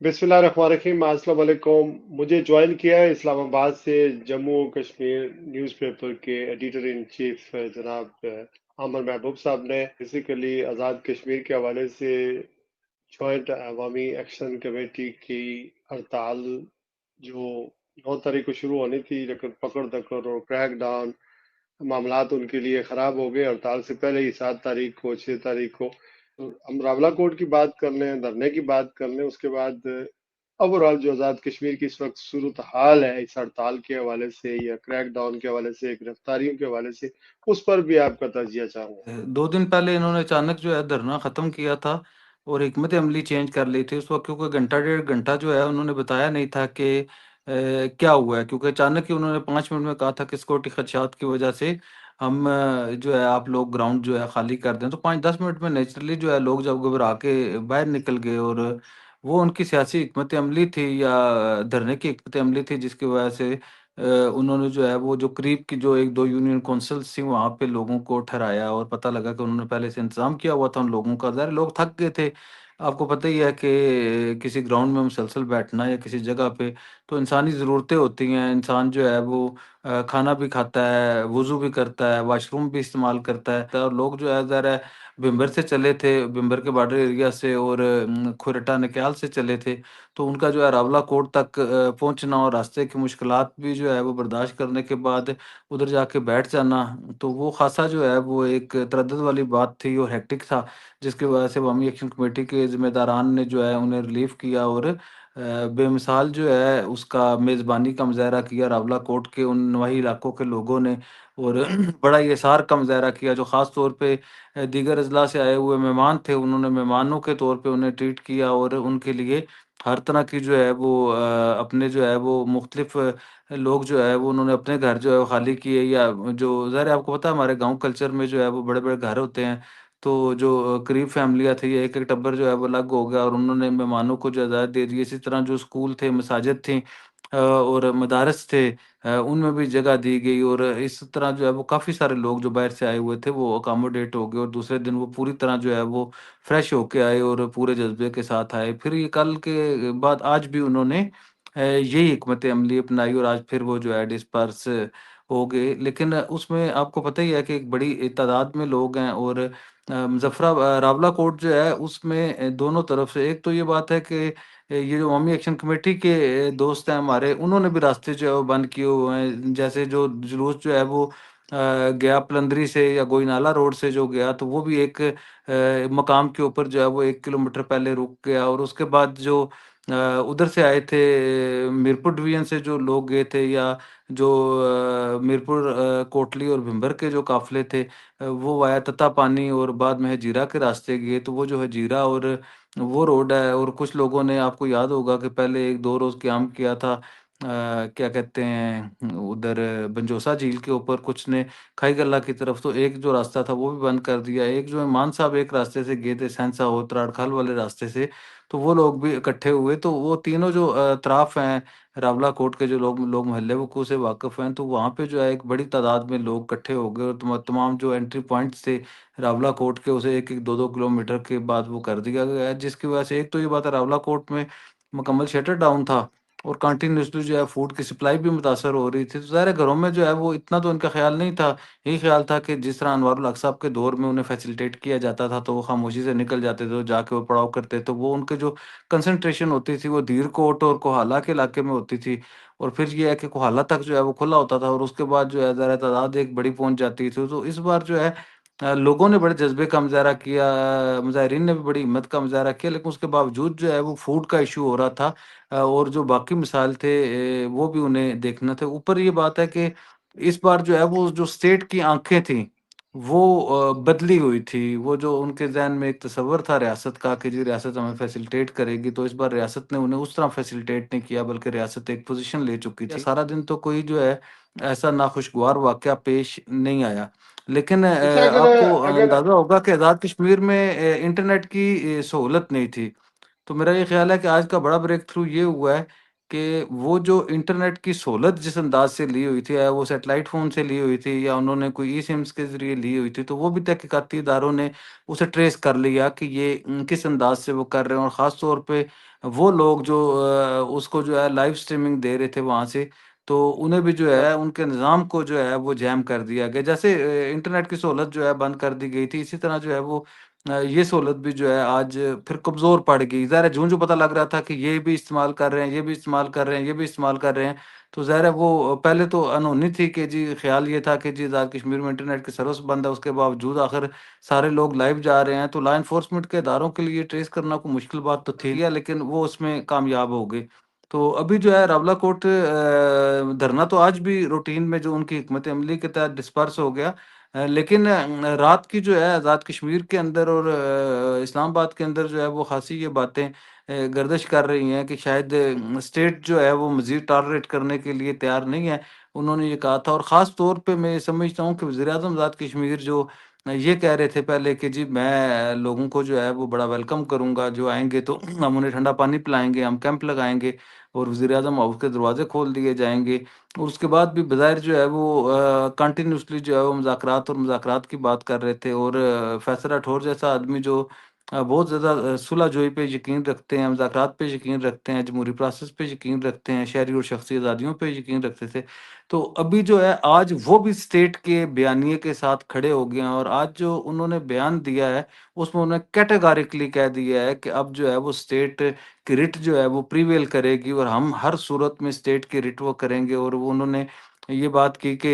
बिस्मिल्लाहिर्रहमानिर्रहीम, अस्सलाम वालेकुम। मुझे ज्वाइन किया है इस्लामाबाद से जम्मू कश्मीर न्यूज़पेपर के एडिटर इन चीफ जनाब आमर महबूब साहब ने। बेसिकली आज़ाद कश्मीर के हवाले से जॉइंट अवामी एक्शन कमेटी की हड़ताल जो 9 तारीख को शुरू होनी थी, लेकिन पकड़ दकड़ और क्रैक डाउन मामलात उनके लिए ख़राब हो गए। हड़ताल से पहले ही 7 तारीख को, 6 तारीख को तो हम रावला कोर्ट की बात कर लें, धरने की बात कर लें, उसके बाद ओवरऑल जो आज़ाद कश्मीर की इस वक्त सूरत हाल है इस हड़ताल के हवाले से या क्रैक डाउन के हवाले से, गिरफ्तारियों के हवाले से, उस पर भी आपका तजिया चाहूँगा। 2 दिन पहले इन्होंने अचानक जो है धरना ख़त्म किया था और हिकमत अमली चेंज कर ली थी। उस वक़्त क्योंकि घंटा डेढ़ घंटा जो है उन्होंने बताया नहीं था कि क्या हुआ है, क्योंकि अचानक ही उन्होंने 5 मिनट में कहा था कि सिक्योरिटी ख़दशात की वज़ह से हम जो है आप लोग ग्राउंड जो है खाली कर दें। तो 5-10 मिनट में नेचुरली जो है लोग जब घबरा के बाहर निकल गए, और वो उनकी सियासी हिकमत अमली थी या धरने की हिकमत अमली थी जिसकी वज़ह से उन्होंने जो है वो जो करीब की जो 1-2 यूनियन काउंसिल्स थी वहाँ पे लोगों को ठहराया, और पता लगा कि उन्होंने पहले से इंतज़ाम किया हुआ था उन लोगों का। ज़ाहिर है लोग थक गए थे। आपको पता ही है कि किसी ग्राउंड में मुसलसल बैठना या किसी जगह पे तो इंसानी ज़रूरतें होती हैं। इंसान जो है वो खाना भी खाता है, वुज़ू भी करता है, वॉशरूम भी इस्तेमाल करता है, और लोग जो है ज़ाहिर है भींबर से चले थे, भींबर के बॉर्डर एरिया से, और खुरटा नक्याल से चले थे। तो उनका जो है रावला कोर्ट तक पहुँचना और रास्ते की मुश्किलात भी जो है वो बर्दाश्त करने के बाद उधर जाके बैठ जाना, तो वो ख़ासा जो है वो एक तरद्दुद वाली बात थी और हेक्टिक था, जिसकी वजह से अवामी एक्शन कमेटी के ज़िम्मेदारान ने जो है उन्हें रिलीफ़ किया, और बेमिसाल जो है उसका मेज़बानी का मुज़ाहरा किया रावला कोर्ट के उन नवाही इलाकों के लोगों ने, और बड़ा ही एहसार का मुज़ाहरा किया। जो ख़ास तौर पे दीगर अज़ला से आए हुए मेहमान थे, उन्होंने मेहमानों के तौर पे उन्हें ट्रीट किया, और उनके लिए हर तरह की जो है वो अपने जो है वो मुख्तलिफ लोग जो है वो उन्होंने अपने घर जो है वो खाली किए, या जो ज़ाहिर है आपको पता है हमारे गाँव कल्चर में जो है वो बड़े-बड़े घर होते हैं। तो जो करीब फ़ैमिलियाँ थी, एक-एक टब्बर जो है वो अलग हो गया, और उन्होंने मेहमानों को जो इजाज़त दे दी। इसी तरह जो स्कूल थे, मसाजिद थी और मदारिस थे, उनमें भी जगह दी गई, और इस तरह जो है वो काफ़ी सारे लोग जो बाहर से आए हुए थे वो अकोमोडेट हो गए, और दूसरे दिन वो पूरी तरह जो है वो फ्रेश होके आए और पूरे जज़्बे के साथ आए। फिर ये कल के बाद आज भी उन्होंने यही हिकमत अमली अपनाई, और आज फिर वो जो है डिस्पर्स हो गए। लेकिन उसमें आपको पता ही है कि एक बड़ी तादाद में लोग हैं, और रावला कोर्ट जो है उसमें दोनों तरफ से एक तो ये बात है कि ये जो अवामी एक्शन कमेटी के दोस्त हैं हमारे, उन्होंने भी रास्ते जो है वो बंद किए हुए हैं। जैसे जो जुलूस जो है वो गया पलंदरी से या गोईनाला रोड से जो गया, तो वो भी एक मकाम के ऊपर जो है वो 1 किलोमीटर पहले रुक गया, और उसके बाद जो उधर से आए थे मीरपुर डिवीज़न से जो लोग गए थे, या जो मीरपुर कोटली और भिंबर के जो काफ़िले थे, वो वाया तत्तापानी और बाद में हजीरा के रास्ते गए। तो वो जो हजीरा और वो रोड है, और कुछ लोगों ने आपको याद होगा कि पहले 1-2 रोज़ क़याम किया था क्या कहते हैं उधर बंजोसा झील के ऊपर, कुछ ने खाई गल्ला की तरफ, तो एक जो रास्ता था वो भी बंद कर दिया। एक जो इमाम साहब एक रास्ते से गए थे सहनसा हो त्राड़खाल वाले रास्ते से, तो वो लोग भी इकट्ठे हुए। तो वो तीनों जो अतराफ़ हैं, रावला कोर्ट के जो लोग लोग मोहल्ले वक़ूफ़ से वाक़िफ़ हैं, तो वहाँ पे जो है एक बड़ी तादाद में लोग इकट्ठे हो गए, और तमाम जो एंट्री पॉइंट्स थे रावला कोर्ट के, उसे 1-1, 2-2 किलोमीटर के बाद वो कर दिया गया है। जिसकी वजह से एक तो ये बात है रावला कोर्ट में मुकम्मल शटर डाउन था, और कंटीन्यूअसली जो है फूड की सप्लाई भी मुतासर हो रही थी। तो ज़ाहिर है घरों में जो है वो इतना तो इनका ख़्याल नहीं था। यही ख़्याल था कि जिस तरह अनवारुल हक साहब के दौर में उन्हें फैसिलिटेट किया जाता था, तो वो खामोशी से निकल जाते थे, तो जाके वो पड़ाव करते। तो वो उनके जो कंसंट्रेशन होती थी वो धीर कोट और कोहाला के इलाके में होती थी, और फिर ये है कि कोहाला तक जो है वो खुला होता था, और उसके बाद जो है ज़रा तादाद एक बड़ी पहुँच जाती थी। तो इस बार जो है लोगों ने बड़े जज़्बे का मुज़ाहरा किया, मुज़ाहिरीन ने भी बड़ी हिम्मत का मुज़ाहरा किया, लेकिन उसके बावजूद जो है वो फूड का इश्यू हो रहा था, और जो बाकी मिसाइल थे वो भी उन्हें देखना थे। ऊपर ये बात है कि इस बार जो है वो जो स्टेट की आँखें थीं, वो बदली हुई थी। वो जो उनके ज़हन में एक तसव्वुर था रियासत का कि जी रियासत हमें फैसिलिटेट करेगी, तो इस बार रियासत ने उन्हें उस तरह फैसिलिटेट नहीं किया, बल्कि रियासत एक पोज़ीशन ले चुकी थी। सारा दिन तो कोई जो है ऐसा नाखुशगवार वाक़या पेश नहीं आया। लेकिन अच्छा, अगर आपको अगर अंदाज़ा होगा कि आज़ाद कश्मीर में इंटरनेट की सहूलत नहीं थी। तो मेरा ये ख़्याल है कि आज का बड़ा ब्रेक थ्रू ये हुआ है कि वो जो इंटरनेट की सहूलत जिस अंदाज़ से ली हुई थी, या वो सैटेलाइट फ़ोन से ली हुई थी या उन्होंने कोई ई-सिम्स के ज़रिए ली हुई थी, तो वो भी तहकीकाती इदारों ने उसे ट्रेस कर लिया कि ये किस अंदाज़ से वो कर रहे हैं, और ख़ास तौर पे वो लोग जो उसको जो है लाइव स्ट्रीमिंग दे रहे थे वहाँ से, तो उन्हें भी जो हाँ, है उनके निज़ाम को जो है वो जैम कर दिया गया। जैसे इंटरनेट की सहूलत जो है बंद कर दी गई थी, इसी तरह जो है वो ये सहूलत भी जो है आज फिर कमज़ोर पड़ गई। ज़ाहिर है ज्यों-ज्यों पता लग रहा था कि ये भी इस्तेमाल कर रहे हैं, ये भी इस्तेमाल कर रहे हैं, ये भी इस्तेमाल कर रहे हैं, तो ज़ाहिर है वो पहले तो अनहोनी थी कि जी ख़्याल ये था कि जी आज़ाद कश्मीर में इंटरनेट की सर्विस बंद है, उसके बावजूद आखिर सारे लोग लाइव जा रहे हैं, तो लॉ एनफोर्समेंट के इदारों के लिए ट्रेस करना कोई मुश्किल बात तो थी या, लेकिन वो उसमें कामयाब हो गए। तो अभी जो है रावलाकोट धरना तो आज भी रूटीन में जो उनकी हिकमत अमली के तहत डिस्पर्स हो गया। लेकिन रात की जो है आज़ाद कश्मीर के अंदर और इस्लामाबाद के अंदर जो है वो ख़ासी ये बातें गर्दिश कर रही हैं कि शायद स्टेट जो है वो मज़ीद टॉलरेट करने के लिए तैयार नहीं है। उन्होंने ये कहा था, और ख़ास तौर पे मैं ये समझता हूँ कि वज़ीर-ए-आज़म आज़ाद कश्मीर जो ये कह रहे थे पहले कि जी मैं लोगों को जो है वो बड़ा वेलकम करूँगा, जो आएँगे तो हम उन्हें ठंडा पानी पिलाएँगे, हम कैंप लगाएँगे और वज़ीर-ए-आज़म हाउस के दरवाज़े खोल दिए जाएँगे। और उसके बाद भी बज़ाहिर जो है वो कंटिन्यूअसली जो है वो मुज़ाकरात की बात कर रहे थे, और फैसल राठौर जैसा आदमी जो बहुत ज़्यादा सुलह-जोई पे यकीन रखते हैं, मुज़ाकरात पे यकीन रखते हैं, जमहूरी प्रोसेस पे यकीन रखते हैं, शहरी और शख़्सी आज़ादियों पे यकीन रखते थे। तो अभी जो है आज वो भी स्टेट के बयानिए के साथ खड़े हो गए हैं, और आज जो उन्होंने बयान दिया है, उसमें उन्होंने कैटेगोरिकली कह दिया है कि अब जो है वो स्टेट की रिट जो है वो प्रिवेल करेगी, और हम हर सूरत में स्टेट की रिट वो करेंगे। और वो उन्होंने ये बात की कि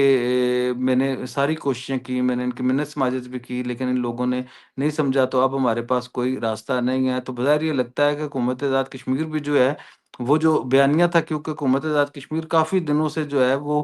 मैंने सारी कोशिशें की, मैंने इनकी मिन्नत-समाजत भी की, लेकिन इन लोगों ने नहीं समझा, तो अब हमारे पास कोई रास्ता नहीं है। तो बज़ाहिर ये लगता है कि हुकूमत आज़ाद कश्मीर भी जो है, वो जो बयानिया था, क्योंकि हुकूमत आज़ाद कश्मीर काफ़ी दिनों से जो है वो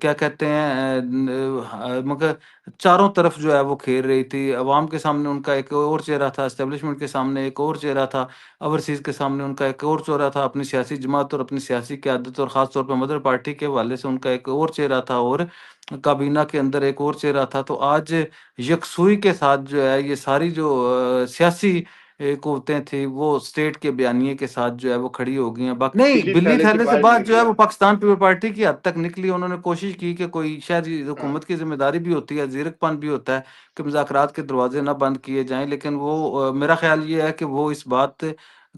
क्या कहते हैं मगर चारों तरफ जो है वो घेर रही थी। अवाम के सामने उनका एक और चेहरा था, एस्टेब्लिशमेंट के सामने एक और चेहरा था, ओवरसीज़ के सामने उनका एक और चेहरा था, अपनी सियासी जमात और अपनी सियासी क़यादत और ख़ास तौर पे मदर पार्टी के हवाले से उनका एक और चेहरा था, और काबीना के अंदर एक और चेहरा था। तो आज यकसुई के साथ जो है ये सारी जो सियासी कुव्वतें थी, वो स्टेट के बयानिए के साथ जो है वो खड़ी हो गई हैं। बाक नहीं, दिल्ली दिल्ली थैले से थैले से बाहर बात जो है निकला। वो पाकिस्तान पीपल पार्टी की हद तक निकली। उन्होंने कोशिश की कि कोई शायद ये हाँ, हुकूमत की ज़िम्मेदारी भी होती है, ज़ीरकपन भी होता है कि मुज़ाकरात के दरवाज़े ना बंद किए जाएँ, लेकिन वो मेरा ख़्याल ये है कि वो इस बात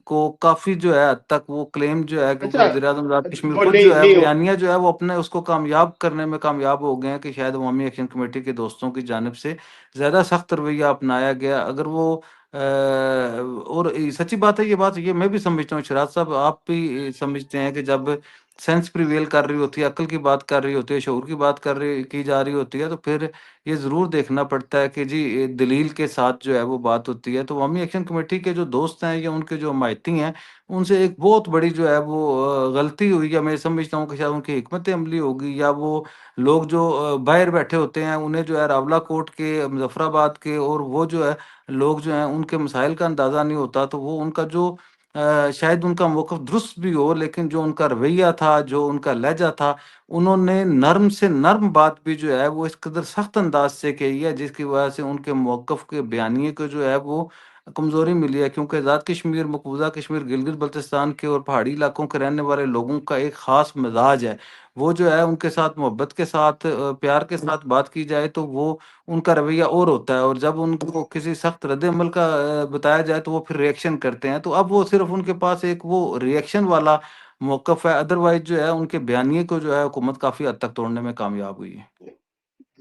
को काफ़ी जो है हद तक वो क्लेम जो है, क्योंकि अच्छा, वज़ीर-ए-आज़म आज़ाद कश्मीर वो खुद नहीं जो है नहीं हो। बयानिया जो है वो अपने उसको कामयाब करने में कामयाब हो गए हैं कि शायद अवामी एक्शन कमेटी के दोस्तों की जानिब से ज़्यादा सख्त रवैया अपनाया गया। अगर वो और सच्ची बात है, ये बात ये मैं भी समझता हूँ, शराज साहब आप भी समझते हैं कि जब सेंस प्रिवेल कर रही होती है, अक्ल की बात कर रही होती है, शऊर की बात कर रही की जा रही होती है, तो फिर ये ज़रूर देखना पड़ता है कि जी दलील के साथ जो है वो बात होती है। तो अवामी एक्शन कमेटी के जो दोस्त हैं या उनके जो हमायती हैं, उनसे एक बहुत बड़ी जो है वो गलती हुई, या मैं समझता हूँ कि शायद उनकी हिकमत अमली होगी, या वो लोग जो बाहर बैठे होते हैं, उन्हें जो है रावलाकोट के, मुज़फ़्फ़राबाद के, और वो जो है लोग जो हैं उनके मसाइल का अंदाज़ा नहीं होता, तो वो उनका जो शायद उनका मौक़िफ़ दुरुस्त भी हो, लेकिन जो उनका रवैया था, जो उनका लहज़ा था, उन्होंने नर्म से नर्म बात भी जो है वो इस कदर सख्त अंदाज से कही है, जिसकी वजह से उनके मौक़िफ़ के बयानिए को जो है वो कमज़ोरी मिली है। क्योंकि आज़ाद कश्मीर, मकबूज़ा कश्मीर, गिलगित-बल्तिस्तान के और पहाड़ी इलाकों के रहने वाले लोगों का एक ख़ास मिज़ाज है। वो जो है उनके साथ मोहब्बत के साथ प्यार के साथ बात की जाए तो वो उनका रवैया और होता है, और जब उनको किसी सख्त रद्द-ए-अमल का बताया जाए तो वो फिर रिएक्शन करते हैं। तो अब वो सिर्फ़ उनके पास एक वो रिएक्शन वाला मौक़िफ़ है, अदरवाइज़ जो है उनके बयानिए को जो है हुकूमत काफ़ी हद तक तोड़ने में कामयाब हुई है।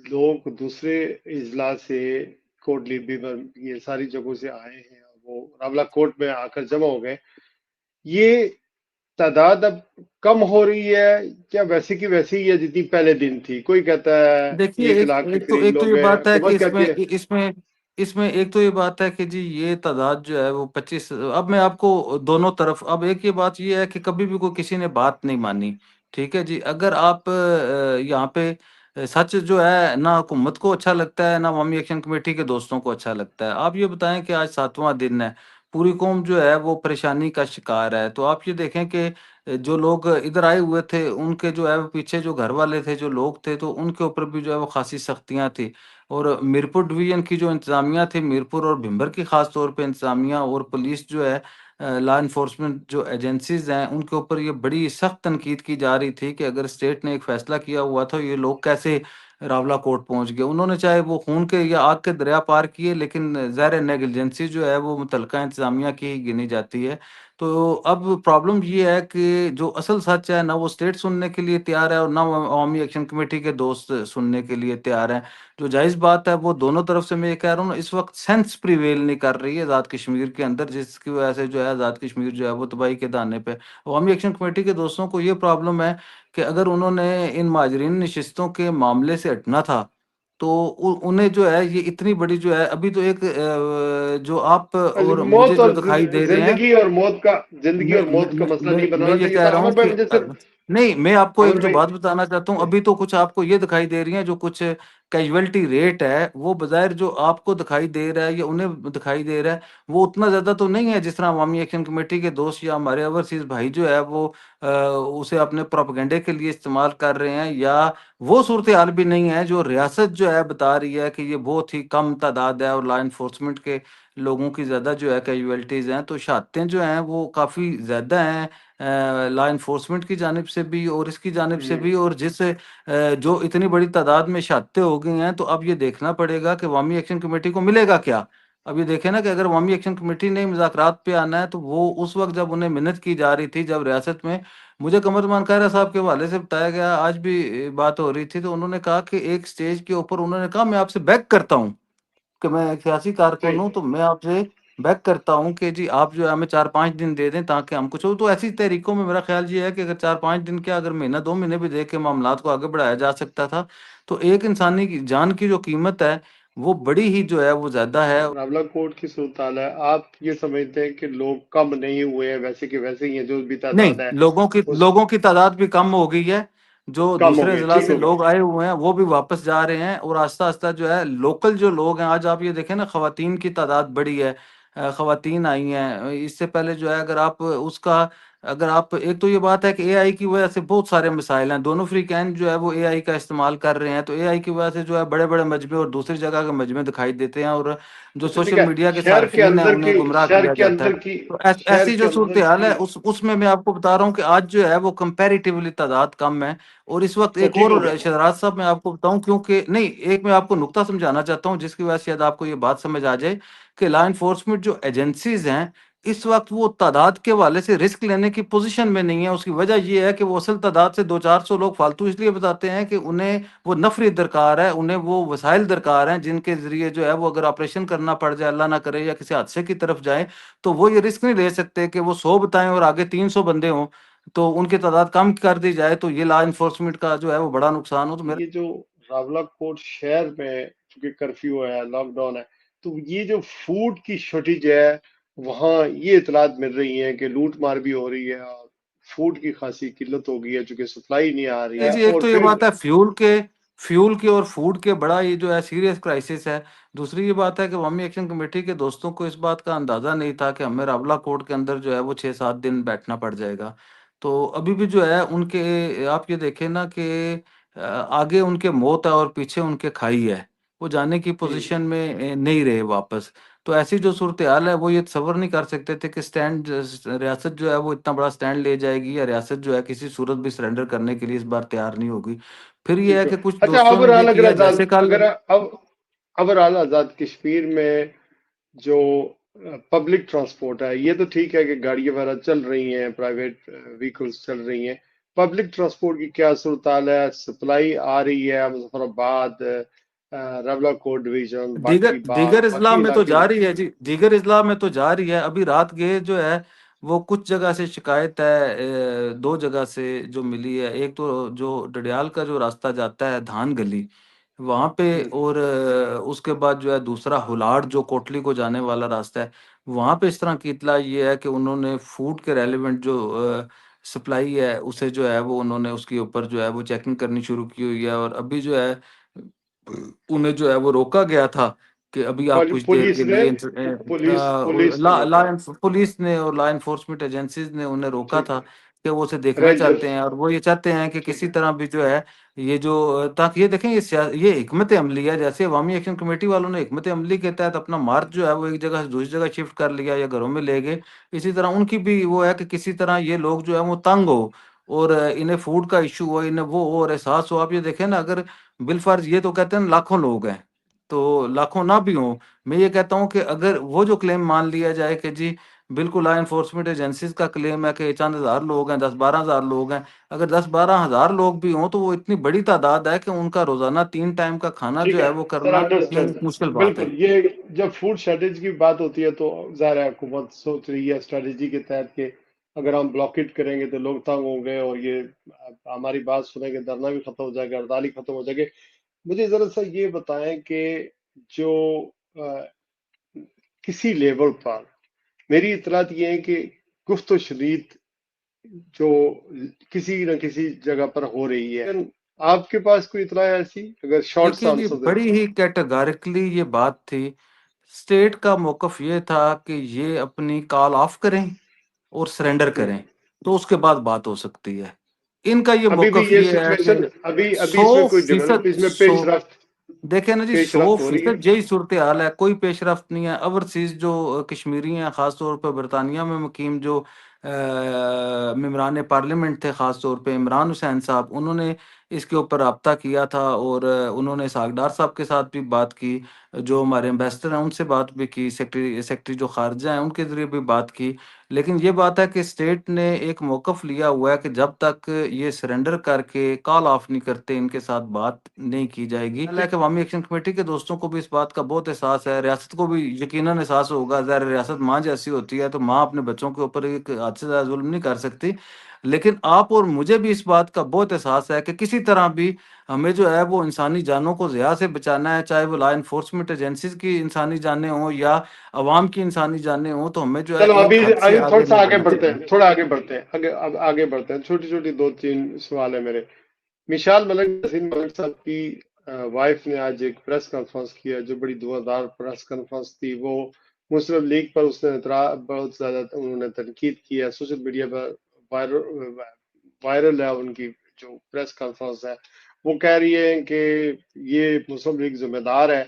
लोग दूसरे इजला से, कोट लीबीबर, ये सारी जगहों से आए हैं, वो रावला कोट में आकर जमा हो गए। ये तादाद अब कम हो रही है क्या वैसे की वैसी ही है जितनी पहले दिन थी? कोई कहता है देखिए, 1 लाख के करीब एक तो ये लोग हैं, बात है कि हुकूमत कहती है। इसमें एक तो ये बात है कि जी ये तादाद जो है वो 25, अब मैं आपको दोनों तरफ, अब एक ये बात ये है कि कभी भी कोई किसी ने बात नहीं मानी, ठीक है जी? अगर आप यहाँ पे सच जो है ना हुकूमत को अच्छा लगता है, ना अवामी एक्शन कमेटी के दोस्तों को अच्छा लगता है। आप ये बताएँ कि आज 7वाँ दिन है, पूरी कौम जो है वो परेशानी का शिकार है। तो आप ये देखें कि जो लोग इधर आए हुए थे, उनके जो है वो पीछे जो घरवाले थे, जो लोग थे, तो उनके ऊपर भी जो है वो ख़ासी सख्तियाँ थी। और मीरपुर डिवीज़न की जो इंतज़ामिया थी, मीरपुर और भिंबर की ख़ास तौर पे इंतज़ामिया और पुलिस जो है, लॉ एनफोर्समेंट जो एजेंसीज हैं उनके ऊपर ये बड़ी सख्त तनकीद की जा रही थी कि अगर स्टेट ने एक फैसला किया हुआ था ये लोग कैसे रावला कोर्ट पहुंच गए। उन्होंने चाहे वो खून के या आग के दरिया पार किए, लेकिन ज़ाहिर नेग्लिजेंसी जो है वो मुतलका इंतजामिया की ही गिनी जाती है। तो अब प्रॉब्लम ये है कि जो असल सच है ना वो स्टेट सुनने के लिए तैयार है और ना वो अवामी एक्शन कमेटी के दोस्त सुनने के लिए तैयार हैं। जो जायज़ बात है वो दोनों तरफ से मैं ये कह रहा हूँ ना, इस वक़्त सेंस प्रिवेल नहीं कर रही है आज़ाद कश्मीर के अंदर, जिसकी वज़ह से जो है आज़ाद कश्मीर जो है वो तबाही के दाने पे। अवामी एक्शन कमेटी के दोस्तों को ये प्रॉब्लम है कि अगर उन्होंने इन माजरीन नशिस्तों के मामले से हटना था, तो उन्हें जो है ये इतनी बड़ी जो है अभी तो एक जो आप और मुझे मौत जो और दिखाई दे रहे हैं। जिंदगी मैं और मैं मौत का मैं मसला मैं नहीं मैं बनाना ये चाहिए कह था। रहा हूँ अमर भाई कि मुझे सिर्फ, नहीं, मैं आपको एक अमर जो भाई, बात बताना चाहता हूँ, अभी तो कुछ आपको ये दिखाई दे रही है, जो कुछ कैजुअलिटी रेट है वो बज़ाहिर जो आपको दिखाई दे रहा है या उन्हें दिखाई दे रहा है, वो उतना ज़्यादा तो नहीं है जिस तरह अवामी एक्शन कमेटी के दोस्त या हमारे ओवरसीज़ भाई जो है वो उसे अपने प्रोपेगेंडे के लिए इस्तेमाल कर रहे हैं, या वो सूरत हाल भी नहीं है जो रियासत जो है बता रही है कि ये बहुत ही कम तादाद है और लॉ एनफोर्समेंट के लोगों की ज़्यादा जो है कैजुअलिटीज़ हैं। तो शहादतें जो हैं वो काफ़ी ज़्यादा हैं लॉ एनफोर्समेंट की जानिब से भी और इसकी जानिब से भी, और जो इतनी बड़ी तादाद में शहादतें हो गई हैं, तो अब ये देखना पड़ेगा कि अवामी एक्शन कमेटी को मिलेगा क्या? अब ये देखें ना कि अगर अवामी एक्शन कमेटी ने मुज़ाकरात पे आना है, तो वो उस वक़्त जब उन्हें मिन्नत की जा रही थी, जब रियासत में मुझे कमरुज़्ज़मान कायरा साहब के हवाले से बताया गया, आज भी बात हो रही थी, तो उन्होंने कहा कि एक स्टेज के ऊपर उन्होंने कहा, "मैं आपसे बेग करता हूँ।" कि मैं एक सियासी कारकुन सही, हूँ, तो मैं आपसे बेग करता हूँ कि जी आप जो है हमें 4-5 दिन दे दें ताकि हम कुछ हो। तो ऐसी तहरीकों में मेरा ख़्याल ये है कि अगर 4-5 दिन क्या, अगर महीना 2 महीने भी दे के मामलात को आगे बढ़ाया जा सकता था, तो एक इंसानी की जान की जो कीमत है, वो बड़ी ही जो है वो ज़्यादा है। रावला कोर्ट की सूरत हाल है। आप ये समझते हैं कि लोग कम नहीं हुए हैं, वैसे के वैसे ही हैं, जो भी नहीं, तादाद है उस लोगों की तादाद भी कम हो गई है। जो कम हो दूसरे गई, ज़िला ठीक से हो गया। लोग आए हुए हैं, वो भी वापस जा रहे हैं और आहिस्ता-आहिस्ता जो है लोकल जो लोग हैं, आज आप ये देखें ना ख़वातीन की तादाद बढ़ी है। ख़वातीन आई हैं। इससे पहले जो है अगर आप एक तो ये बात है कि एआई की वज़ह से बहुत सारे मसाइल हैं। दोनों फ़रीक़ैन जो है वो एआई का इस्तेमाल कर रहे हैं, तो एआई की वज़ह से जो है बड़े-बड़े मजमे और दूसरी जगह के मजमे दिखाई देते हैं, और जो अच्छा ठीक सोशल है, मीडिया के सार्फ़ीन हैं, उन्हें गुमराह किया जाता है। तो शहर ऐसी के जो अंदर सूरत-ए-हाल की, है उसमें मैं आपको बता रहा हूँ कि आज जो है वो कंपैरेटिवली तादाद कम है। और इस वक़्त अच्छा एक ठीक हो और गया। शहराज साहब मैं आपको बताऊँ, क्योंकि नहीं, एक मैं आपको नुकता समझाना चाहता हूँ जिसकी वजह से शायद आपको ये बात समझ आ जाए कि लॉ एनफोर्समेंट जो एजेंसीज़ हैं, इस वक़्त वो तादाद के हवाले से रिस्क लेने की पोज़ीशन में नहीं है। उसकी वजह ये है कि वो असल तादाद से 200-400 लोग फालतू इसलिए बताते हैं कि उन्हें वो नफ़री दरकार है, उन्हें वो वसाइल दरकार हैं जिनके ज़रिए जो है वो अगर ऑपरेशन करना पड़ जाए, अल्लाह ना करे, या किसी हादसे की तरफ जाएँ, तो वो ये रिस्क नहीं ले सकते कि वो 100 बताएँ और आगे 300 बंदे हों, तो उनकी तादाद कम कर दी जाए, तो ये लॉ एनफोर्समेंट का जो है वो बड़ा नुकसान हो। तो मेरा ये जो रावला कोट शहर में चूंकि कर्फ्यू है, लॉकडाउन है, तो ये जो फूड की शॉर्टेज है, वहाँ ये इतलात मिल रही है कि लूट मार भी हो रही है और फूड की खासी किल्लत हो गई है, चूंकि सप्लाई नहीं आ रही नहीं है। जी, एक और तो ये फिर बात है फ्यूल के और फूड के बड़ा ये जो है सीरियस क्राइसिस है। दूसरी ये बात है कि अवामी एक्शन कमेटी के दोस्तों को इस बात का अंदाज़ा नहीं था कि हमें रावला कोर्ट के अंदर जो है वो 6-7 दिन बैठना पड़ जाएगा। तो अभी भी जो है उनके आप ये देखें ना कि आगे उनके मौत है और पीछे उनके खाई है। वो जाने की पोज़ीशन में नहीं रहे वापस। तो ऐसी जो सूरत-ए-हाल है वो ये तसव्वुर नहीं कर सकते थे कि रियासत जो है वो इतना बड़ा स्टैंड ले जाएगी, या रियासत जो है किसी सूरत भी सरेंडर करने के लिए इस बार तैयार नहीं होगी। फिर ये ठीक है है। कि कुछ अच्छा, दोस्तों अब ने रहा ये अगर किया आजाद जैसे कल। अगर अब रहा आजाद कश्मीर में जो पब्लिक ट्रांसपोर्ट है, ये तो ठीक है कि गाड़ियां वगैरह चल रही हैं, प्राइवेट व्हीकल्स चल रही हैं। पब्लिक ट्रांसपोर्ट की क्या सूरत हाल है? सप्लाई आ रही है मुजफ्फराबाद, रवलाकोट डिवीजन, दीगर बाकी दीगर अज़ला बाकी में तो इलाके जा में? रही है जी, दीगर अज़ला में तो जा रही है। अभी रात गए जो है, वो कुछ जगह से शिकायत है, 2 जगह से जो मिली है। एक तो जो डडियाल का जो रास्ता जाता है धान गली, वहाँ पे, हम्म, और उसके बाद जो है दूसरा हुलाड़ जो कोटली को जाने वाला रास्ता है, वहाँ पे इस तरह की इत्तला ये है कि उन्होंने फूड के रेलेवेंट जो सप्लाई है, उसे जो है वो उन्होंने उसके ऊपर जो है वो चेकिंग करनी शुरू की हुई है, और अभी जो है उन्हें जो है वो रोका गया था कि अभी आप कुछ देर पुलिस के ने लिए पुलिस ने रोका। पुलिस ने और लॉ एनफोर्समेंट एजेंसीज ने उन्हें रोका ठीक था है। कि वो उसे देखना रेंजर। चाहते हैं और वो ये चाहते हैं कि ठीक किसी है। तरह भी जो है ये जो ताकि ये देखें ये हिकमत अमली है, जैसे अवामी एक्शन कमेटी वालों ने हिकमत अमली के तहत अपना मार्च जो है वो एक जगह से दूसरी जगह शिफ्ट कर लिया या घरों में ले गए, इसी तरह उनकी भी वो है कि किसी तरह ये लोग जो है वो तंग हो और इन्हें फूड का इशू हो, इन्हें वो हो और एहसास हो। आप ये देखें ना, अगर बिलफर्ज ये तो कहते हैं लाखों लोग हैं, तो लाखों ना भी हों, मैं ये कहता हूँ कि अगर वो जो क्लेम मान लिया जाए कि जी बिल्कुल लॉ एनफोर्समेंट एजेंसीज का क्लेम है कि चंद हज़ार लोग हैं, 10-12 हज़ार लोग हैं। अगर 10-12 हज़ार लोग भी हों, तो वो इतनी बड़ी तादाद है कि उनका रोज़ाना 3 टाइम का खाना ठीक जो है है वो सर, करना ये अंडरस्टैंड। एक मुश्किल बात बिल्कुल, है। ये जब फूड शॉर्टेज की बात होती है तो ज़ाहिर है हुकूमत सोच रही है स्ट्रेटजी के तहत कि अगर हम ब्लॉकेट करेंगे तो लोग तंग होंगे और ये हमारी बात सुनेंगे, धरना भी खत्म हो जाएगा, हड़ताल ही खत्म हो जाएगी। मुझे जरा सा ये बताएं कि जो अ, किसी लेवल पर मेरी इतलात ये है कि गुफ्त शदीद जो किसी न किसी जगह पर हो रही है, लेकिन आपके पास कोई इतला है ऐसी, अगर शॉर्ट सा देखिए जी, आंसर दे बड़ी ही कैटेगोरिकली ये बात थी। स्टेट का मौक़िफ़ ये था कि ये अपनी कॉल ऑफ करें और सरेंडर दें। करें, तो उसके बाद बात हो सकती है। इनका ये अभी भी मौक़िफ़ ये ये है सिचुएशन, कि अभी अभी इसमें कोई डेवलप, 100% इसमें देखें ना जी, पेशरफ्त हो रही है। 100% यही सूरत-ए-हाल है, कोई पेशरफ्त नहीं है। ओवरसीज़ जो कश्मीरी हैं, ख़ास तौर पे बरतानिया में मुकीम जो मेंबरान पार्लियामेंट थे, ख़ास तौर पे इमरान हुसैन साहब, उन्होंने इसके ऊपर राब्ता किया था और उन्होंने इसहाक़ डार साहब के साथ भी बात की, जो हमारे एम्बेसडर हैं, उनसे बात भी की, सेक्रेटरी जो ख़ारिजा हैं, उनके ज़रिए भी बात की। लेकिन ये बात है कि स्टेट ने एक मौक़िफ़ लिया हुआ है कि जब तक ये सरेंडर करके कॉल ऑफ नहीं करते, इनके साथ बात नहीं की जाएगी। हालाँकि अवामी एक्शन कमेटी के दोस्तों को भी इस बात का बहुत एहसास है, रियासत को भी यकीनन एहसास होगा। ज़ाहिर है रियासत माँ जैसी होती है, तो माँ अपने बच्चों के ऊपर एक हद से ज़्यादा ज़ुल्म नहीं कर सकती। लेकिन आप और मुझे भी इस बात का बहुत एहसास है कि किसी तरह भी हमें जो है वो इंसानी जानों को ज़िया से बचाना है, चाहे वो लॉ एनफोर्समेंट एजेंसीज़ की इंसानी जानें हों या अवाम की इंसानी जानें हों, तो हमें जो है चलो अभी एक हद से अभी थोड़ा आगे सा नहीं आगे बढ़ना बढ़ते चाहिए। हैं, थोड़ा आगे बढ़ते हैं, आगे अब आगे बढ़ते हैं। छोटी छोटी दो तीन सवाल है मेरे। मिशाल मलिक, नसीम मलिक साहब की वाइफ ने आज एक प्रेस कॉन्फ्रेंस किया जो बड़ी धुआंधार प्रेस कॉन्फ्रेंस थी। वो मुस्लिम लीग पर उसने बहुत ज्यादा उन्होंने तनकीद किया, सोशल मीडिया पर वायरल वायरल है उनकी जो प्रेस कॉन्फ्रेंस है। वो कह रही है कि ये मुस्लिम लीग जिम्मेदार है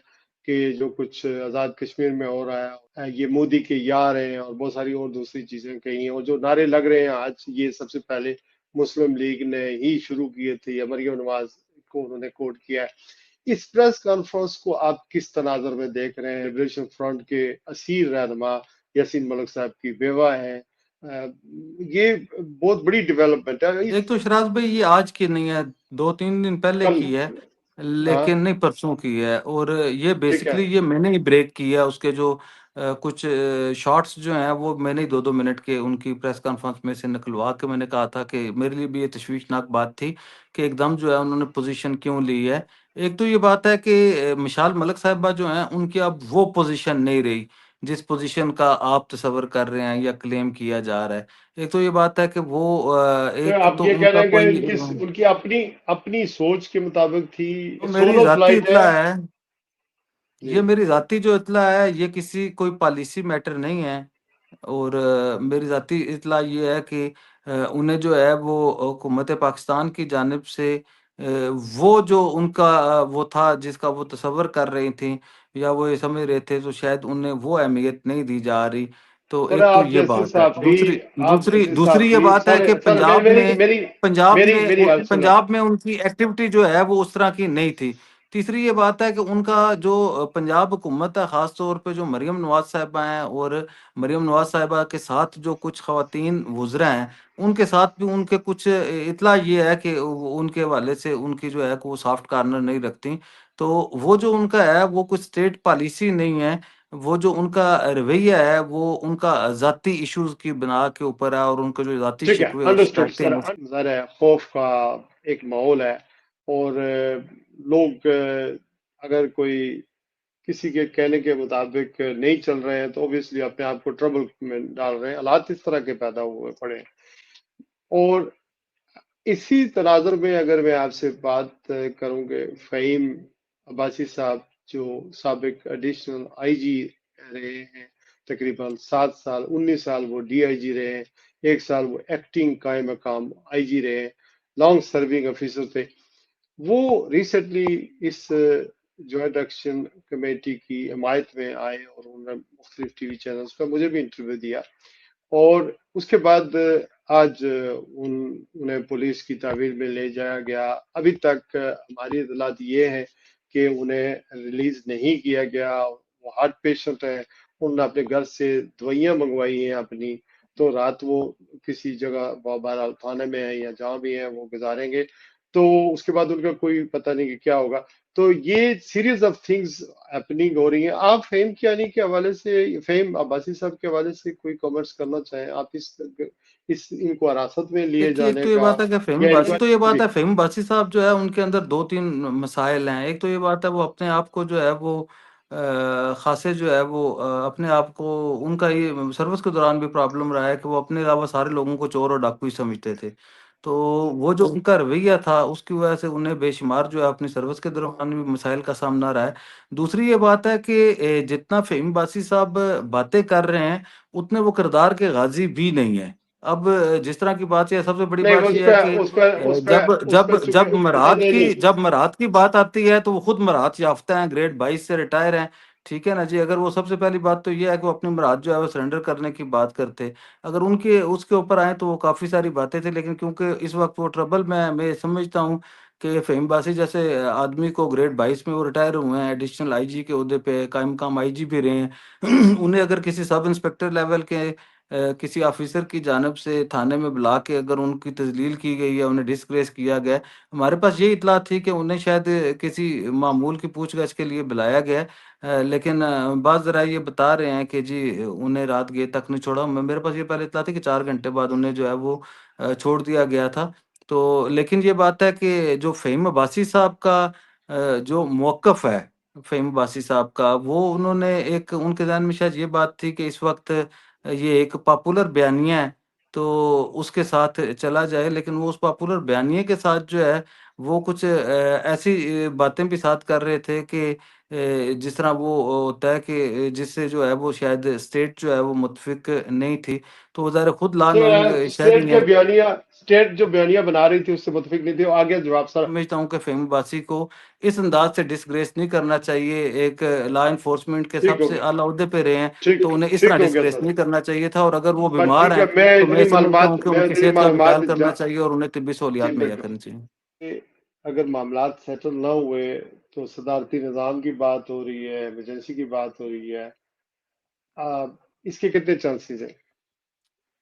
कि जो कुछ आज़ाद कश्मीर में हो रहा है, ये मोदी के यार हैं और बहुत सारी और दूसरी चीजें कही हैं। और जो नारे लग रहे हैं आज, ये सबसे पहले मुस्लिम लीग ने ही शुरू किए थे, या मरियम नवाज को उन्होंने कोट किया है। इस प्रेस कॉन्फ्रेंस को आप किस तनाजर में देख रहे हैं? लिबरेशन फ्रंट के असीर रहनुमा यासीन मलिक साहब की बेवा है। ये बहुत बड़ी डेवलपमेंट है एक इस तो शराज भाई ये आज की नहीं है, 2-3 दिन पहले कल। की है, हाँ, लेकिन नहीं परसों की है और ये ठीक है। बेसिकली ये मैंने ही ब्रेक किया उसके जो कुछ शॉट्स जो हैं वो मैंने ही 2-2 मिनट के उनकी प्रेस कॉन्फ्रेंस में से निकलवा के मैंने कहा था कि मेरे लिए भी ये तशवीशनाक बात थी कि एकदम जो है उन्होंने पोजीशन क्यों ली है। एक तो ये बात है कि मिसाल मलिक साहिबा जो हैं उनकी अब वो पोजीशन नहीं रही, जिस पोजीशन का आप तस्वर कर रहे हैं या क्लेम किया जा रहा है। एक तो ये बात है कि वो तो एक आप तो ये कह उनका रहे हैं कि कोई उनकी अपनी अपनी सोच के मुताबिक थी, तो मेरी सोलो ज़ाती फ्लाइट है। इत्तला है, जी। ये मेरी ज़ाती जो इत्तला है, ये किसी कोई पॉलिसी मैटर नहीं है और मेरी ज़ाती इत्तला ये है कि उन्हें जो है वो हुकूमत पाकिस्तान की जानिब से वो जो उनका वो था जिसका वो तसव्वुर कर रही थीं या वो ये समझ रहे थे, तो शायद उन्हें वो अहमियत नहीं दी जा रही। तो पर एक तो ये बात है। दूसरी आप दूसरी जैसे साहब दूसरी ये भी बात है सर कि सर मेरी मेरी मेरी मेरी बात सुने। पंजाब में उनकी एक्टिविटी जो है वो उस तरह की नहीं थी। तीसरी ये बात है कि उनका जो पंजाब हुकूमत है, ख़ास तौर पे जो मरियम नवाज़ साहिबा हैं और मरियम नवाज़ साहिबा के साथ जो कुछ ख़वातीन गुज़रा हैं, उनके साथ भी उनके कुछ इत्तला ये है कि उनके हवाले से उनकी जो है कि वो सॉफ्ट कॉर्नर नहीं रखतीं। तो वो जो उनका है वो कुछ स्टेट पॉलिसी नहीं है, वो जो उनका रवैया है वो उनका ज़ाती इश्यूज़ की बिना के ऊपर है और उनके जो ज़ाती ठीक है, शिकवे और अंडरस्टूड शिकायतें सर। हैं ज़ाहिर है खौफ का एक माहौल है और लोग अगर कोई किसी के कहने के मुताबिक नहीं चल रहे हैं तो ऑब्वियसली अपने आप को ट्रबल में डाल रहे हैं। हालात इस तरह के पैदा हुए पड़े हैं। और इसी तनाज़ुर में अगर मैं आपसे बात करूँगे, फ़हीम अब्बासी साहब जो साबिक एडिशनल आईजी रहे हैं, तकरीबन 7 साल 19 साल वो डीआईजी रहे हैं, 1 साल वो एक्टिंग कायम मकाम आईजी रहे हैं, लॉन्ग सर्विंग ऑफिसर थे। वो रिसेंटली इस जॉइंट एक्शन कमेटी की हिमायत में आए और उन्होंने मुख्तलिफ टीवी चैनल्स पर मुझे भी इंटरव्यू दिया। और उसके बाद आज उन्हें पुलिस की ताबीर में ले जाया गया। अभी तक हमारी इतलात ये है कि उन्हें रिलीज नहीं किया गया। वो हार्ट पेशेंट है, उन्होंने अपने घर से दवाइयां मंगवाई हैं अपनी, तो रात वो किसी जगह बहरहाल थाने में है या जहाँ भी है वो गुजारेंगे। तो उसके बाद उनका कोई पता नहीं कि क्या होगा। तो ये सीरीज ऑफ थिंग्स हैपनिंग हो रही है। आप फ़हीम कियानी के हवाले से, फ़हीम अब्बासी साहब के हवाले से कोई कमेंट्स करना चाहें आप इस इनको हिरासत में लिए देखिए, एक जाने तो ये का बात है कि फ़हीम या बासी इनको तो ये बात जी है फ़हीम बासी साहब जो है उनके अंदर 2-3 मसाइल हैं। एक तो ये बात है वो अपने आप को जो है वो ख़ासे जो है वो अपने आप को उनका ये सर्विस के दौरान भी प्रॉब्लम रहा है कि वो अपने अलावा सारे लोगों को चोर और डाकू ही समझते थे। तो वो जो उनका रवैया था उसकी वज़ह से उन्हें बेशुमार जो है अपनी सर्विस के दौरान भी मसाइल का सामना रहा है। दूसरी ये बात है कि जितना फ़हीम बासी साहब बातें कर रहे हैं, उतने वो किरदार के गाज़ी भी नहीं हैं। अब जिस तरह की बात है सबसे बड़ी नहीं, बात ये है कि उस पे चूंकि नहीं नहीं जब मराहत की बात आती है तो वो खुद मराहत याफ्ता हैं, ग्रेड 22 से रिटायर हैं, ठीक है ना जी? अगर वो सबसे पहली बात तो ये है कि वो अपनी मराहत जो है वो सरेंडर करने की बात करते। अगर उनके उसके ऊपर आएँ तो वो काफ़ी सारी बातें थी, लेकिन क्योंकि इस वक़्त वो ट्रबल में है, मैं समझता हूँ कि फ़हीम बासी जैसे आदमी को ग्रेड 22 में वो रिटायर हुए हैं, एडिशनल आईजी के ओहदे पे कायम-मक़ाम आईजी भी रहे हैं। उन्हें अगर किसी सब इंस्पेक्टर लेवल के किसी ऑफिसर की जानिब से थाने में बुला के अगर उनकी तज़लील की गई है, उन्हें डिसग्रेस किया गया है। हमारे पास ये इत्तला थी कि उन्हें शायद किसी मामूल की पूछगछ के लिए बुलाया गया है। लेकिन बाज़ ज़राए ये बता रहे हैं कि जी उन्हें रात गए तक नहीं छोड़ा। मेरे पास ये पहले इत्तला थी कि 4 घंटे बाद उन्हें जो है वो छोड़ दिया गया था। तो लेकिन ये बात है कि जो फ़हीम अब्बासी साहब का जो मौक़िफ़ है, फ़हीम अब्बासी साहब का, वो उन्होंने एक उनके ज़हन में शायद ये बात थी कि इस वक़्त ये एक पॉपुलर बयानिया है, तो उसके साथ चला जाए, लेकिन वो उस पॉपुलर बयानिए के साथ जो है, वो कुछ ऐसी बातें भी साथ कर रहे थे कि जिस तरह वो होता है कि जिससे जो है वो शायद स्टेट जो है वो मुत्फ़िक नहीं थी, तो वो ज़ाहिर खुद लॉ नोइंग शहरी हैं। स्टेट जो बयानिया बना रही थी उससे मुतफिक नहीं थे। आगे जवाब सर। समझता हूँ कि फ़हीम अब्बासी को इस अंदाज़ से डिसग्रेस नहीं करना चाहिए, एक लॉ एनफोर्समेंट के ठीक हो सबसे गया, आला ओहदे पे रहे हैं, तो ठीक उन्हें इस तरह ठीक हो गया डिसग्रेस सर। नहीं करना चाहिए था और अगर वो बस बीमार ठीक है, हैं, तो मैं समझता हूँ कि मैं उनकी इतनी सेहत का भी ख्याल मालूमात करना चाहिए और उन्हें तिब्बी जी सहूलियात मुहैया बिल्कुल। करनी चाहिए। कि अगर मामलात सेटल ना हुए तो सदारती निज़ाम की बात हो रही है, इमरजेंसी की बात हो रही है। इसके कितने चांसेस हैं?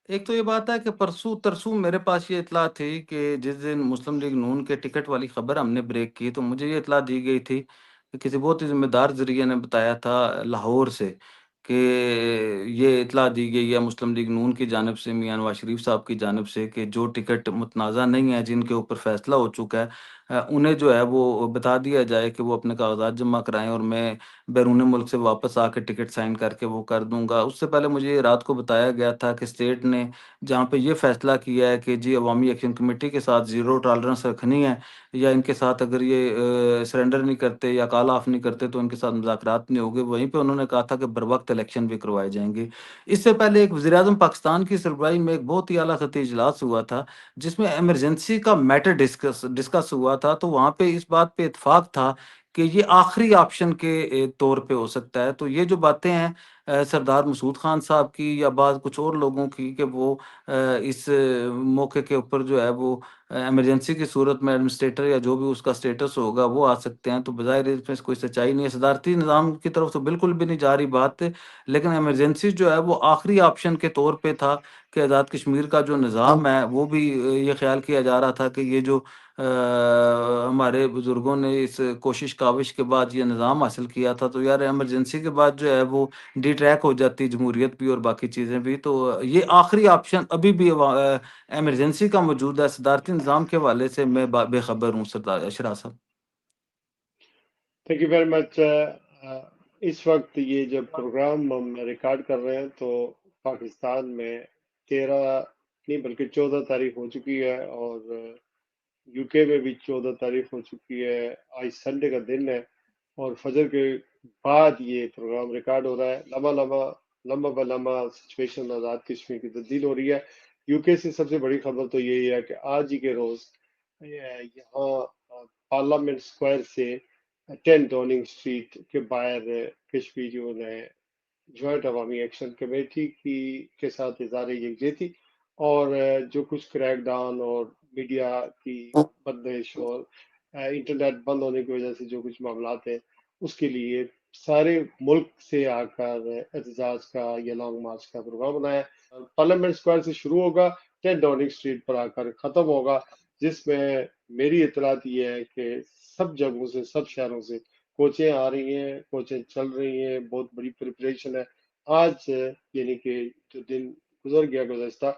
एक तो ये बात है कि परसों-तरसों मेरे पास ये इत्तला थी कि जिस दिन मुस्लिम लीग नून के टिकट वाली खबर हमने ब्रेक की, तो मुझे ये इत्तला दी गई थी कि किसी बहुत ही ज़िम्मेदार ज़रिए ने बताया था लाहौर से कि ये इत्तला दी गई है मुस्लिम लीग नून की जानिब से, मियां नवाज़ शरीफ साहब की जानिब से कि जो टिकट मुतनाज़ा नहीं है, जिनके ऊपर फ़ैसला हो चुका है, उन्हें जो है वो बता दिया जाए कि वो अपने कागज़ात जमा कराएँ और मैं बैरून मुल्क से वापस आके टिकट साइन करके वो कर दूँगा। उससे पहले मुझे ये रात को बताया गया था कि स्टेट ने जहाँ पे ये फ़ैसला किया है कि जी अवामी एक्शन कमेटी के साथ ज़ीरो टॉलरेंस रखनी है या इनके साथ अगर ये सरेंडर नहीं करते या कॉल ऑफ नहीं करते तो इनके साथ मुज़ाकरात नहीं होंगे। वहीं पे उन्होंने कहा था कि बरवक़्त इलेक्शन भी करवाए जाएँगे। इससे पहले एक वज़ीर-ए-आज़म पाकिस्तान की सरबराही में एक बहुत ही आला सतही इजलास हुआ था, जिसमें इमरजेंसी का मैटर डिस्कस डिस्कस हुआ था। तो वहाँ पे इस बात पे इत्तेफ़ाक था कि ये आखिरी ऑप्शन के तौर पे हो सकता है। तो ये जो बातें हैं सरदार मसूद खान साहब की या बाद कुछ और लोगों की कि वो इस मौके के ऊपर जो है वो इमरजेंसी की सूरत में एडमिनिस्ट्रेटर या जो भी उसका स्टेटस होगा वो आ सकते हैं, तो बज़ाहिर इसमें कोई सच्चाई नहीं है। सदारती निज़ाम की तरफ तो बिल्कुल भी नहीं जा रही बात, लेकिन इमरजेंसी जो है वो आखिरी ऑप्शन के तौर पे था कि आज़ाद कश्मीर का जो निज़ाम है वो भी ये ख़्याल किया जा रहा था कि ये जो हमारे बुज़ुर्गों ने इस कोशिश काविश के बाद ये निज़ाम हासिल किया था, तो यार इमरजेंसी के बाद जो है वो डिट्रैक हो जाती जमहूरियत भी और बाकी चीज़ें भी। तो ये आखिरी ऑप्शन अभी भी इमरजेंसी का मौजूद है। सदारती निज़ाम के हवाले से मैं बेखबर हूँ सरदार अशरा साहब। Thank you very much. इस वक्त ये जब प्रोग्राम हम रिकॉर्ड कर रहे हैं तो पाकिस्तान में 13 नहीं बल्कि 14 तारीख हो चुकी है और यूके में भी 14 तारीख हो चुकी है। आज संडे का दिन है और फजर के बाद ये प्रोग्राम रिकॉर्ड हो रहा है। लंबा लंबा लम्बा ब लम्बा सिचुएशन आज़ाद कश्मीर की तब्दील हो रही है। यूके से सबसे बड़ी खबर तो यही है कि आज ही के रोज़ यहाँ पार्लियामेंट स्क्वायर से 10 डाउनिंग स्ट्रीट के बाहर कश्मीरियों ने ज्वाइंट अवामी एक्शन कमेटी की के साथ इज़हार यकजहती और जो कुछ क्रैकडाउन और मीडिया की बंदिश और इंटरनेट बंद होने की वजह से जो कुछ मामलात हैं उसके लिए सारे मुल्क से आकर एहतजाज का या लॉन्ग मार्च का प्रोग्राम बनाया। पार्लियामेंट स्क्वायर से शुरू होगा, 10 डाउनिंग स्ट्रीट पर आकर ख़त्म होगा, जिसमें मेरी इत्तलात ये है कि सब जगहों से, सब शहरों से कोचें आ रही हैं, कोचें चल रही हैं, बहुत बड़ी प्रिपरेशन है। आज यानी कि जो दिन गुजर गया गुज़श्ता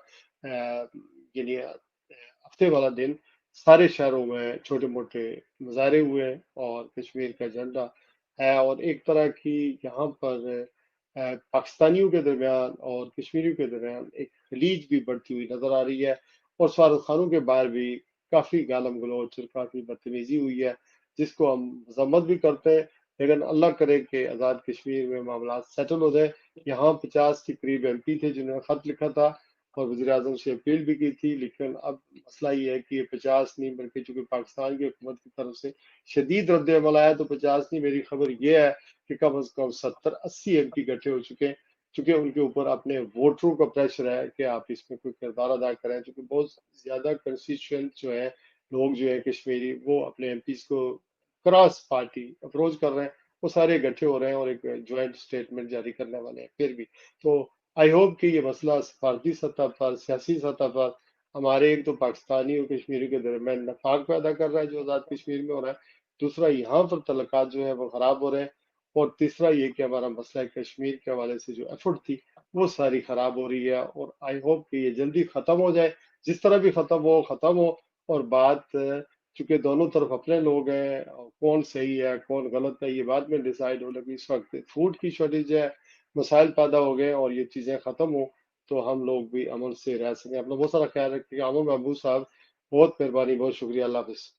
यानी हफ्ते वाला दिन सारे शहरों में छोटे-मोटे मुज़ाहरे हुए हैं और कश्मीर का झंडा है और एक तरह की यहाँ पर पाकिस्तानियों के दरमियान और कश्मीरियों के दरमियान एक खलीज भी बढ़ती हुई नज़र आ रही है और सफारतखानों के बाहर भी काफ़ी गालम गलौच और काफ़ी बदतमीज़ी हुई है, जिसको हम मज़म्मत भी करते हैं, लेकिन अल्लाह करे कि आज़ाद कश्मीर में मामला सेटल हो जाए। यहाँ 50 के करीब एमपी थे जिन्होंने खत लिखा था और वज़ीर-ए-आज़म से अपील भी की थी, लेकिन अब मसला ये है कि ये 50 नहीं बल्कि चूंकि पाकिस्तान की हुकूमत की तरफ से शदीद रद्द-ए-अमल आया तो 50 नहीं, मेरी खबर ये है कि कम से कम 70-80 एमपी इकट्ठे हो चुके हैं, चूंकि उनके ऊपर अपने वोटरों का प्रेशर है कि आप इसमें कोई किरदार अदा करें, क्योंकि बहुत ज्यादा कंस्टिट्यूएंट जो है लोग जो है कश्मीरी वो अपने एमपीज को क्रॉस पार्टी अप्रोच कर रहे हैं, वो सारे इकट्ठे हो रहे हैं और एक ज्वाइंट स्टेटमेंट जारी करने वाले हैं फिर भी। तो आई होप कि ये मसला सफारती सतह पर, सियासी सतह पर हमारे एक तो पाकिस्तानी और कश्मीरी के दरमियान नफाक पैदा कर रहा है जो आज़ाद कश्मीर में हो रहा है, दूसरा यहाँ पर तल्लुकात जो है वो खराब हो रहे हैं और तीसरा ये कि हमारा मसला कश्मीर के हवाले से जो एफर्ट थी वो सारी खराब हो रही है और आई होप कि ये जल्दी खत्म हो जाए, जिस तरह भी खत्म हो और बात चूंकि दोनों तरफ अपने लोग हैं और कौन सही है कौन गलत है ये बाद में डिसाइड हो, लगी इस वक्त फूड की शॉर्टेज है, मसाइल पैदा हो गए और ये चीजें खत्म हो तो हम लोग भी अमन से रह सकें। अपना बहुत सारा ख्याल रखिएगा। अमन महबूब साहब, बहुत मेहरबानी, बहुत शुक्रिया, अल्लाह हाफिज।